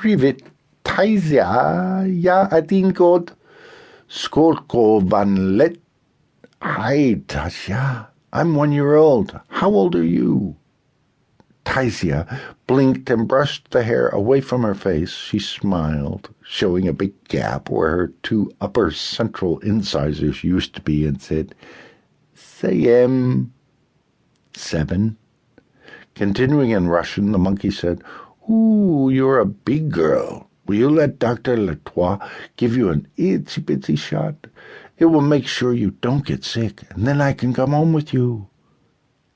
Privet Taisia ja adin god. Skolko van let. Hi, Tasha. I'm 1 year old. How old are you? Taisia blinked and brushed the hair away from her face. She smiled, showing a big gap where her 2 upper central incisors used to be, and said, Sayem. 7. Continuing in Russian, the monkey said, Ooh, you're a big girl. Will you let Dr. Latois give you an itsy-bitsy shot? It will make sure you don't get sick, and then I can come home with you.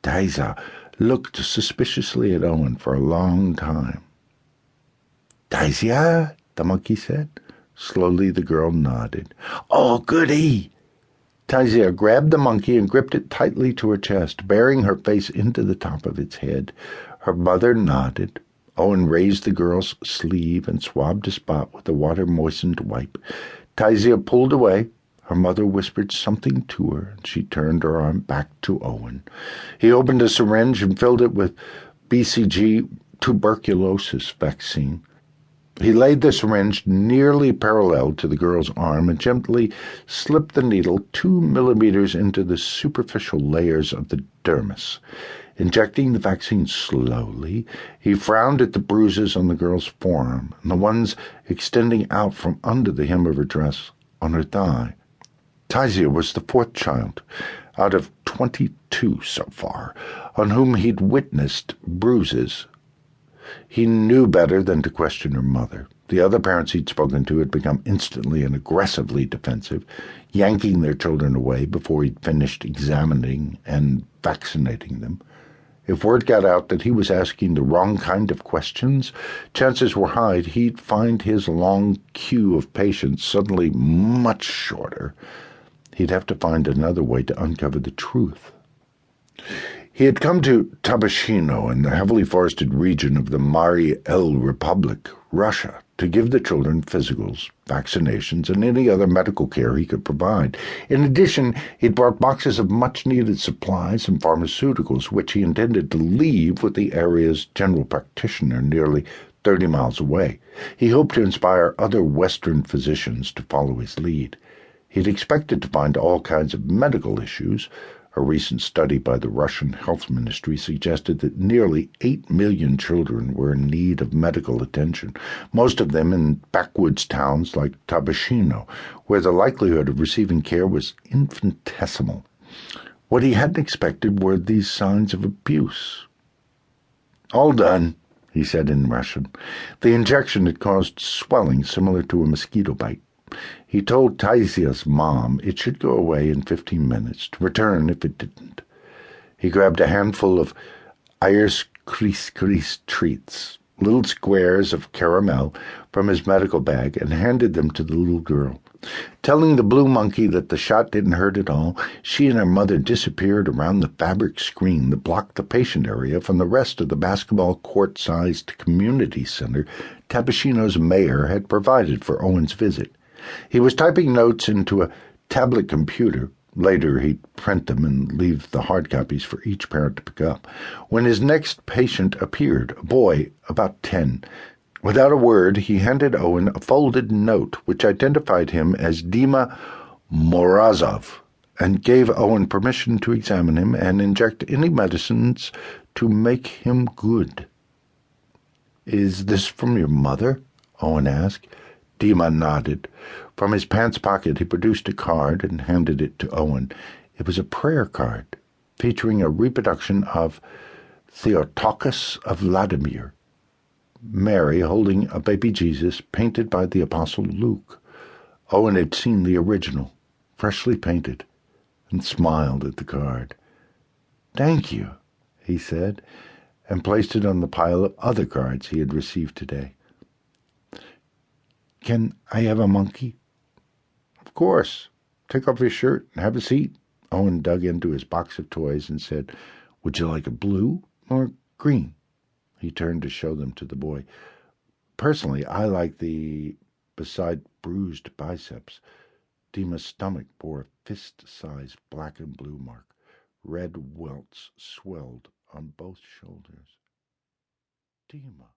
Taisa looked suspiciously at Owen for a long time. Taisia, the monkey said. Slowly the girl nodded. Oh, goody! Taisia grabbed the monkey and gripped it tightly to her chest, bearing her face into the top of its head. Her mother nodded. Owen raised the girl's sleeve and swabbed a spot with a water-moistened wipe. Taisia pulled away. Her mother whispered something to her, and she turned her arm back to Owen. He opened a syringe and filled it with BCG tuberculosis vaccine. He laid the syringe nearly parallel to the girl's arm and gently slipped the needle 2 millimeters into the superficial layers of the dermis. Injecting the vaccine slowly, he frowned at the bruises on the girl's forearm and the ones extending out from under the hem of her dress on her thigh. Taisia was the 4th child, out of 22 so far, on whom he'd witnessed bruises. He knew better than to question her mother. The other parents he'd spoken to had become instantly and aggressively defensive, yanking their children away before he'd finished examining and vaccinating them. If word got out that he was asking the wrong kind of questions, chances were high he'd find his long queue of patients suddenly much shorter. He'd have to find another way to uncover the truth. He had come to Tabashino in the heavily forested region of the Mari El Republic, Russia, to give the children physicals, vaccinations, and any other medical care he could provide. In addition, he'd brought boxes of much-needed supplies and pharmaceuticals, which he intended to leave with the area's general practitioner nearly 30 miles away. He hoped to inspire other Western physicians to follow his lead. He'd expected to find all kinds of medical issues. A recent study by the Russian Health Ministry suggested that nearly 8 million children were in need of medical attention, most of them in backwoods towns like Tabashino, where the likelihood of receiving care was infinitesimal. What he hadn't expected were these signs of abuse. All done, he said in Russian. The injection had caused swelling similar to a mosquito bite. He told Taisia's mom it should go away in 15 minutes, to return if it didn't. He grabbed a handful of Ayers Kris treats, little squares of caramel, from his medical bag and handed them to the little girl. Telling the blue monkey that the shot didn't hurt at all, she and her mother disappeared around the fabric screen that blocked the patient area from the rest of the basketball court-sized community center Tabashino's mayor had provided for Owen's visit. He was typing notes into a tablet computer. Later he'd print them and leave the hard copies for each parent to pick up, when his next patient appeared, a boy about 10. Without a word, he handed Owen a folded note which identified him as Dima Morozov and gave Owen permission to examine him and inject any medicines to make him good. "Is this from your mother?" Owen asked. Dima nodded. From his pants pocket he produced a card and handed it to Owen. It was a prayer card, featuring a reproduction of Theotokos of Vladimir, Mary holding a baby Jesus painted by the Apostle Luke. Owen had seen the original, freshly painted, and smiled at the card. "Thank you," he said, and placed it on the pile of other cards he had received today. "Can I have a monkey?" "Of course. Take off your shirt and have a seat." Owen dug into his box of toys and said, "Would you like a blue or green?" He turned to show them to the boy. "Personally, I like the..." Beside bruised biceps, Dima's stomach bore a fist-sized black and blue mark. Red welts swelled on both shoulders. "Dima,"